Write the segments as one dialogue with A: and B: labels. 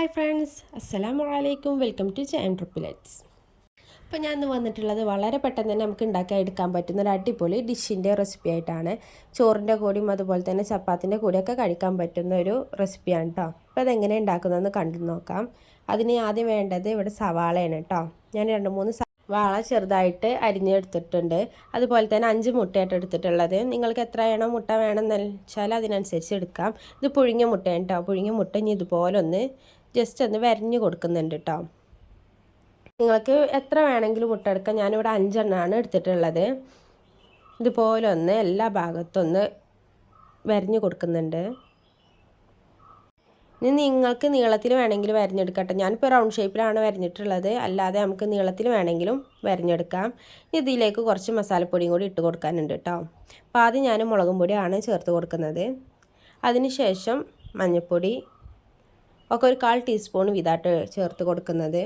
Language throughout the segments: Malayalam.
A: ഹായ് ഫ്രണ്ട്സ്, അസ്സലാമു അലൈക്കും. വെൽക്കം ടു ജയം ട്രിപ്പിലെറ്റ്സ്. അപ്പോൾ ഞാൻ ഇന്ന് വന്നിട്ടുള്ളത് വളരെ പെട്ടെന്ന് തന്നെ നമുക്ക് ഉണ്ടാക്കി എടുക്കാൻ പറ്റുന്ന ഒരു അടിപൊളി ഡിഷിൻ്റെ റെസിപ്പി ആയിട്ടാണ്. ചോറിൻ്റെ കൂടിയും അതുപോലെ തന്നെ ചപ്പാത്തിൻ്റെ കൂടെയൊക്കെ കഴിക്കാൻ പറ്റുന്ന ഒരു റെസിപ്പിയാണ് കേട്ടോ. അപ്പോൾ അതെങ്ങനെ ഉണ്ടാക്കുന്നതെന്ന് കണ്ടു നോക്കാം. അതിന് ആദ്യം വേണ്ടത് ഇവിടെ സവാളയാണ് കേട്ടോ. ഞാൻ 2-3 സവാള ചെറുതായിട്ട് അരിഞ്ഞെടുത്തിട്ടുണ്ട്. അതുപോലെ തന്നെ 5 മുട്ടയായിട്ട് എടുത്തിട്ടുള്ളത്. നിങ്ങൾക്ക് എത്ര മുട്ട വേണമെന്ന് വെച്ചാൽ അതിനനുസരിച്ച് എടുക്കാം. ഇത് പുഴുങ്ങിയ മുട്ടയാണ് കേട്ടോ. പുഴുങ്ങിയ മുട്ട ഇനി ഇതുപോലെ ഒന്ന് ജസ്റ്റ് ഒന്ന് വരഞ്ഞ് കൊടുക്കുന്നുണ്ട് കേട്ടോ. നിങ്ങൾക്ക് എത്ര വേണമെങ്കിലും മുട്ട എടുക്കാം. ഞാനിവിടെ 5 എണ്ണമാണ് എടുത്തിട്ടുള്ളത്. ഇതുപോലെ ഒന്ന് എല്ലാ ഭാഗത്തൊന്ന് വരഞ്ഞ് കൊടുക്കുന്നുണ്ട്. ഇനി നിങ്ങൾക്ക് നീളത്തിൽ വേണമെങ്കിൽ വരഞ്ഞെടുക്കട്ടെ. ഞാനിപ്പോൾ റൗണ്ട് ഷേപ്പിലാണ് വരഞ്ഞിട്ടുള്ളത്. അല്ലാതെ നമുക്ക് നീളത്തിൽ വേണമെങ്കിലും വരഞ്ഞെടുക്കാം. ഇതിലേക്ക് കുറച്ച് മസാലപ്പൊടിയും കൂടി ഇട്ട് കൊടുക്കാനുണ്ട് കേട്ടോ. അപ്പോൾ ആദ്യം ഞാൻ മുളകും പൊടിയാണ് ചേർത്ത് കൊടുക്കുന്നത്. അതിനുശേഷം മഞ്ഞൾപ്പൊടി ഒക്കെ ഒരു 1/4 ടീസ്പൂൺ വീതമായിട്ട് ചേർത്ത് കൊടുക്കുന്നത്.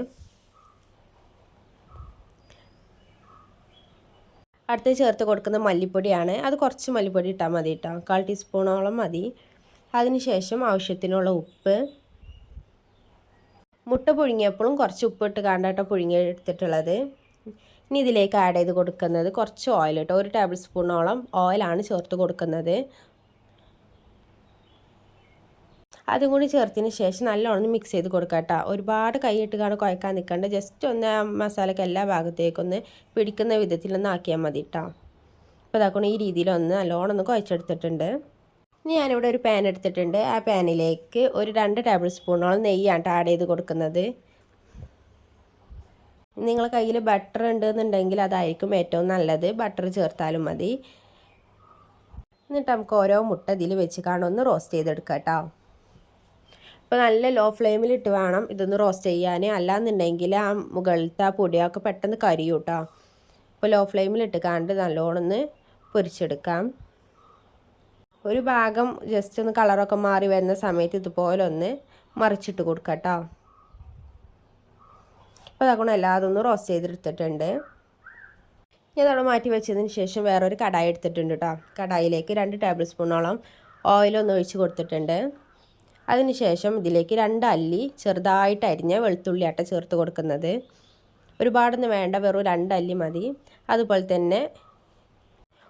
A: അടുത്ത് ചേർത്ത് കൊടുക്കുന്ന മല്ലിപ്പൊടിയാണ്. അത് കുറച്ച് മല്ലിപ്പൊടി ഇട്ടാൽ മതി കേട്ടോ. 1/4 ടീസ്പൂണോളം മതി. അതിനുശേഷം ആവശ്യത്തിനുള്ള ഉപ്പ്. മുട്ട പുഴുങ്ങിയപ്പോഴും കുറച്ച് ഉപ്പ് ഇട്ട് കാണ്ടാട്ടോ പുഴുങ്ങി എടുത്തിട്ടുള്ളത്. ഇനി ഇതിലേക്ക് ആഡ് ചെയ്ത് കൊടുക്കുന്നത് കുറച്ച് ഓയിൽ കേട്ടോ. 1 ടേബിൾ സ്പൂണോളം ഓയിലാണ് ചേർത്ത് കൊടുക്കുന്നത്. അതും കൂടി ചേർത്തതിന് ശേഷം നല്ലോണം മിക്സ് ചെയ്ത് കൊടുക്കുക കേട്ടോ. ഒരുപാട് കൈയിട്ട് കാണാൻ കുഴക്കാൻ നിൽക്കണ്ട. ജസ്റ്റ് ഒന്ന് മസാലയ്ക്ക് എല്ലാ ഭാഗത്തേക്കൊന്ന് പിടിക്കുന്ന വിധത്തിലൊന്ന് ആക്കിയാൽ മതി കേട്ടോ. അപ്പോൾ അതാക്കണം ഈ രീതിയിലൊന്ന് നല്ലോണം ഒന്ന് കുഴച്ചെടുത്തിട്ടുണ്ട്. ഇനി ഞാനിവിടെ ഒരു പാൻ എടുത്തിട്ടുണ്ട്. ആ പാനിലേക്ക് ഒരു 2 ടേബിൾ സ്പൂണോളം നെയ്യാണ് ആഡ് ചെയ്ത് കൊടുക്കുന്നത്. നിങ്ങളുടെ കയ്യിൽ ബട്ടർ ഉണ്ടെന്നുണ്ടെങ്കിൽ അതായിരിക്കും ഏറ്റവും നല്ലത്. ബട്ടർ ചേർത്താലും മതി. എന്നിട്ട് നമുക്ക് ഓരോ മുട്ട ഇതിൽ വെച്ച് കാണും റോസ്റ്റ് ചെയ്തെടുക്കാം കേട്ടോ. അപ്പോൾ നല്ല ലോ ഫ്ലെയിമിലിട്ട് വേണം ഇതൊന്ന് റോസ്റ്റ് ചെയ്യാൻ. അല്ലാന്നുണ്ടെങ്കിൽ ആ മുകളിലത്തെ ആ പൊടിയൊക്കെ പെട്ടെന്ന് കരിയും കേട്ടോ. അപ്പോൾ ലോ ഫ്ലെയിമിലിട്ട് കാണ്ട് നല്ലോണം ഒന്ന് പൊരിച്ചെടുക്കാം. ഒരു ഭാഗം ജസ്റ്റ് ഒന്ന് കളറൊക്കെ മാറി വരുന്ന സമയത്ത് ഇതുപോലെ ഒന്ന് മറിച്ചിട്ട് കൊടുക്കാം കേട്ടോ. അപ്പോൾ അതൊക്കെ എല്ലാതും ഒന്ന് റോസ്റ്റ് ചെയ്തെടുത്തിട്ടുണ്ട്. ഞാൻ അവിടെ മാറ്റി വെച്ചതിന് ശേഷം വേറൊരു കടായി എടുത്തിട്ടുണ്ട് കേട്ടോ. കടായിലേക്ക് 2 ടേബിൾ സ്പൂണോളം ഓയിലൊന്ന് ഒഴിച്ച് കൊടുത്തിട്ടുണ്ട്. അതിനുശേഷം ഇതിലേക്ക് 2 അല്ലി ചെറുതായിട്ട് അരിഞ്ഞ വെളുത്തുള്ളി ആട്ട ചേർത്ത് കൊടുക്കുന്നത്. ഒരുപാടൊന്നും വേണ്ട, വെറും 2 അല്ലി മതി. അതുപോലെ തന്നെ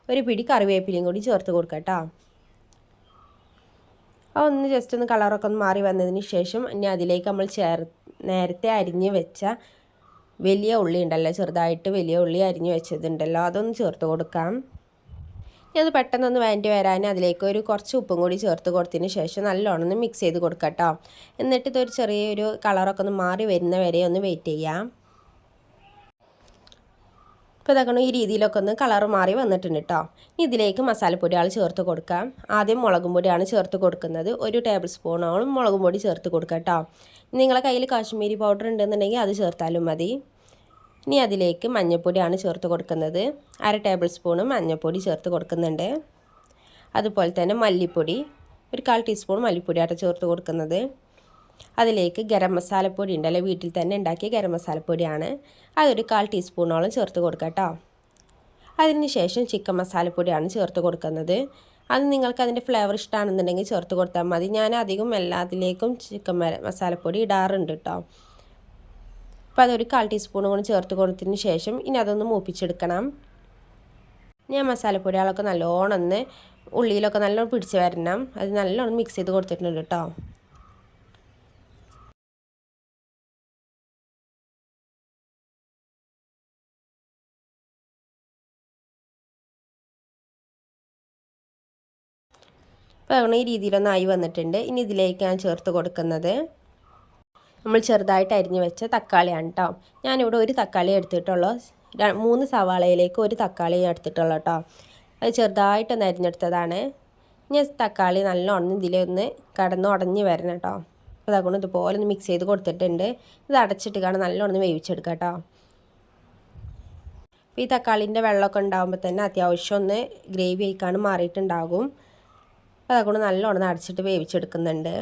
A: ഒരു പിടി കറിവേപ്പിലയും കൂടി ചേർത്ത് കൊടുക്കാം കേട്ടോ. ഒന്ന് ജസ്റ്റ് ഒന്ന് കളറൊക്കെ ഒന്ന് മാറി വന്നതിന് ശേഷം ഇനി അതിലേക്ക് നമ്മൾ നേരത്തെ അരിഞ്ഞ് വെച്ച വലിയ ഉള്ളി ഉണ്ടല്ലോ, ചെറുതായിട്ട് വലിയ ഉള്ളി അരിഞ്ഞ് വെച്ചതുണ്ടല്ലോ, അതൊന്ന് ചേർത്ത് കൊടുക്കാം. ഇനി അത് പെട്ടെന്നൊന്ന് വഴറ്റി വരാൻ അതിലേക്ക് ഒരു കുറച്ച് ഉപ്പും കൂടി ചേർത്ത് കൊടുത്തതിന് ശേഷം നല്ലോണം ഒന്ന് മിക്സ് ചെയ്ത് കൊടുക്കാം കേട്ടോ. എന്നിട്ട് ഇതൊരു ചെറിയൊരു കളറൊക്കെ ഒന്ന് മാറി വരുന്ന വരെ ഒന്ന് വെയിറ്റ് ചെയ്യാം. ഇപ്പോൾ ഇതാക്കണം ഈ രീതിയിലൊക്കെ ഒന്ന് കളർ മാറി വന്നിട്ടുണ്ട് കേട്ടോ. ഇനി ഇതിലേക്ക് മസാലപ്പൊടികൾ ചേർത്ത് കൊടുക്കാം. ആദ്യം മുളകും പൊടിയാണ് ചേർത്ത് കൊടുക്കുന്നത്. 1 ടേബിൾ സ്പൂണോളം മുളകും പൊടി ചേർത്ത് കൊടുക്കാം കേട്ടോ. നിങ്ങളെ കയ്യിൽ കാശ്മീരി പൗഡർ ഉണ്ടെന്നുണ്ടെങ്കിൽ അത് ചേർത്താലും മതി. ഇനി അതിലേക്ക് മഞ്ഞൾപ്പൊടിയാണ് ചേർത്ത് കൊടുക്കുന്നത്. 1/2 ടേബിൾ സ്പൂണ് മഞ്ഞൾപ്പൊടി ചേർത്ത് കൊടുക്കുന്നുണ്ട്. അതുപോലെ തന്നെ മല്ലിപ്പൊടി ഒരു 1/4 ടീസ്പൂൺ മല്ലിപ്പൊടിയാണ് ചേർത്ത് കൊടുക്കുന്നത്. അതിലേക്ക് ഗരം മസാലപ്പൊടി ഉണ്ടല്ലോ, വീട്ടിൽ തന്നെ ഉണ്ടാക്കിയ ഗരം മസാലപ്പൊടിയാണ്. അതൊരു 1/4 ടീസ്പൂണോളം ചേർത്ത് കൊടുക്കാം കേട്ടോ. അതിന് ശേഷം ചിക്കൻ മസാലപ്പൊടിയാണ് ചേർത്ത് കൊടുക്കുന്നത്. അത് നിങ്ങൾക്ക് അതിൻ്റെ ഫ്ലേവർ ഇഷ്ടമാണെന്നുണ്ടെങ്കിൽ ചേർത്ത് കൊടുത്താൽ മതി. ഞാൻ അധികം എല്ലാത്തിലേക്കും ചിക്കൻ മസാലപ്പൊടി ഇടാറുണ്ട് കേട്ടോ. അപ്പോൾ അതൊരു 1/4 ടീസ്പൂൺ കൂടി ചേർത്ത് കൊടുത്തതിന് ശേഷം ഇനി അതൊന്ന് മൂപ്പിച്ചെടുക്കണം. ഞാൻ മസാലപ്പൊടികളൊക്കെ നല്ലോണം ഒന്ന് ഉള്ളിയിലൊക്കെ നല്ലോണം പിടിച്ച് വരണം. അത് നല്ലോണം മിക്സ് ചെയ്ത് കൊടുത്തിട്ടുണ്ട് കേട്ടോ. അപ്പോൾ അങ്ങനെ ഈ രീതിയിലൊന്നായി വന്നിട്ടുണ്ട്. ഇനി ഇതിലേക്ക് ഞാൻ ചേർത്ത് കൊടുക്കുന്നത് നമ്മൾ ചെറുതായിട്ട് അരിഞ്ഞ് വെച്ച തക്കാളിയാണ് കേട്ടോ. ഞാനിവിടെ 1 തക്കാളി എടുത്തിട്ടുള്ളൂ. 3 സവാളയിലേക്ക് 1 തക്കാളി എടുത്തിട്ടുള്ളൂ കേട്ടോ. അത് ചെറുതായിട്ടൊന്ന് അരിഞ്ഞെടുത്തതാണ്. ഇനി തക്കാളി നല്ലോണം ഇതിലൊന്ന് ഉടഞ്ഞ് വരണം കേട്ടോ. അപ്പോൾ അതുകൊണ്ട് ഇതുപോലെ ഒന്ന് മിക്സ് ചെയ്ത് കൊടുത്തിട്ടുണ്ട്. ഇത് അടച്ചിട്ട് കാണാൻ നല്ലോണം വേവിച്ചെടുക്കാം കേട്ടോ. അപ്പോൾ ഈ തക്കാളീൻ്റെ വെള്ളമൊക്കെ ഉണ്ടാകുമ്പോൾ തന്നെ അത്യാവശ്യം ഒന്ന് ഗ്രേവി ആയിക്കാണ് മാറിയിട്ടുണ്ടാകും. അപ്പോൾ അതുകൊണ്ട് നല്ലോണം അടച്ചിട്ട് വേവിച്ചെടുക്കുന്നുണ്ട്.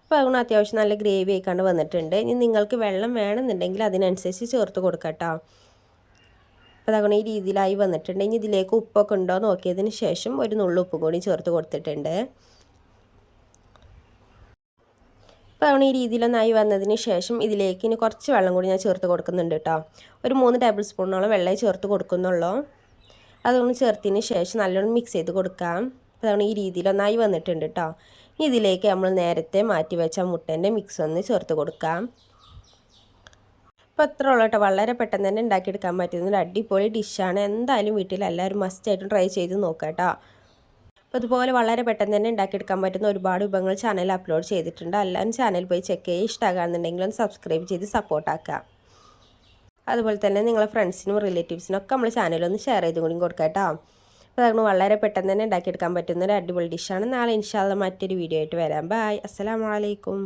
A: അപ്പോൾ അതുകൊണ്ട് അത്യാവശ്യം നല്ല ഗ്രേവി ആയിക്കാണ്ട് വന്നിട്ടുണ്ട്. ഇനി നിങ്ങൾക്ക് വെള്ളം വേണമെന്നുണ്ടെങ്കിൽ അതിനനുസരിച്ച് ചേർത്ത് കൊടുക്കാം കേട്ടോ. അപ്പോൾ അതങ്ങനെ ഈ രീതിയിലായി വന്നിട്ടുണ്ട്. ഇനി ഇതിലേക്ക് ഉപ്പൊക്കെ ഉണ്ടോ നോക്കിയതിന് ശേഷം ഒരു നുള്ളു ഉപ്പും കൂടി ചേർത്ത് കൊടുത്തിട്ടുണ്ട്. അപ്പോൾ അങ്ങനെ ഈ രീതിയിലൊന്നായി വന്നതിന് ശേഷം ഇതിലേക്ക് ഇനി കുറച്ച് വെള്ളം കൂടി ഞാൻ ചേർത്ത് കൊടുക്കുന്നുണ്ട് കേട്ടോ. ഒരു 3 ടേബിൾ സ്പൂണോളം വെള്ളമേ ചേർത്ത് കൊടുക്കുന്നുള്ളൂ. അതൊന്ന് ചേർത്തതിന് ശേഷം നല്ലോണം മിക്സ് ചെയ്ത് കൊടുക്കാം. അപ്പോൾ അതാണ് ഈ രീതിയിലൊന്നായി വന്നിട്ടുണ്ട് കേട്ടോ. ഇനി ഇതിലേക്ക് നമ്മൾ നേരത്തെ മാറ്റി വെച്ച മുട്ടേൻ്റെ മിക്സ് ഒന്ന് ചേർത്ത് കൊടുക്കാം. അപ്പോൾ അത്ര ഉള്ളൂ കേട്ടോ. വളരെ പെട്ടെന്ന് തന്നെ ഉണ്ടാക്കിയെടുക്കാൻ പറ്റുന്ന ഒരു അടിപൊളി ഡിഷാണ്. എന്തായാലും വീട്ടിൽ എല്ലാവരും മസ്റ്റായിട്ടും ട്രൈ ചെയ്ത് നോക്കാം കേട്ടോ. അപ്പോൾ അതുപോലെ വളരെ പെട്ടെന്ന് തന്നെ ഉണ്ടാക്കിയെടുക്കാൻ പറ്റുന്ന ഒരുപാട് വിഭവങ്ങൾ ചാനൽ അപ്ലോഡ് ചെയ്തിട്ടുണ്ട്. എല്ലാവരും ചാനൽ പോയി ചെക്ക് ചെയ്യുക. ഇഷ്ടമാകുന്നുണ്ടെങ്കിൽ ഒന്ന് സബ്സ്ക്രൈബ് ചെയ്ത് സപ്പോർട്ടാക്കാം. അതുപോലെ തന്നെ നിങ്ങളെ ഫ്രണ്ട്സിനും റിലേറ്റീവ്സിനും ഒക്കെ നമ്മൾ ചാനലൊന്ന് ഷെയർ ചെയ്തും കൂടി കൊടുക്കാം കേട്ടോ. അപ്പോൾ അതുകൊണ്ട് വളരെ പെട്ടെന്ന് തന്നെ ഉണ്ടാക്കിയെടുക്കാൻ പറ്റുന്ന ഒരു അടിപൊളി ഡിഷാണ്. നാളെ ഇൻഷാ അല്ലാഹ് മറ്റൊരു വീഡിയോ ആയിട്ട് വരാം. ബൈ. അസ്സലാമു അലൈക്കും.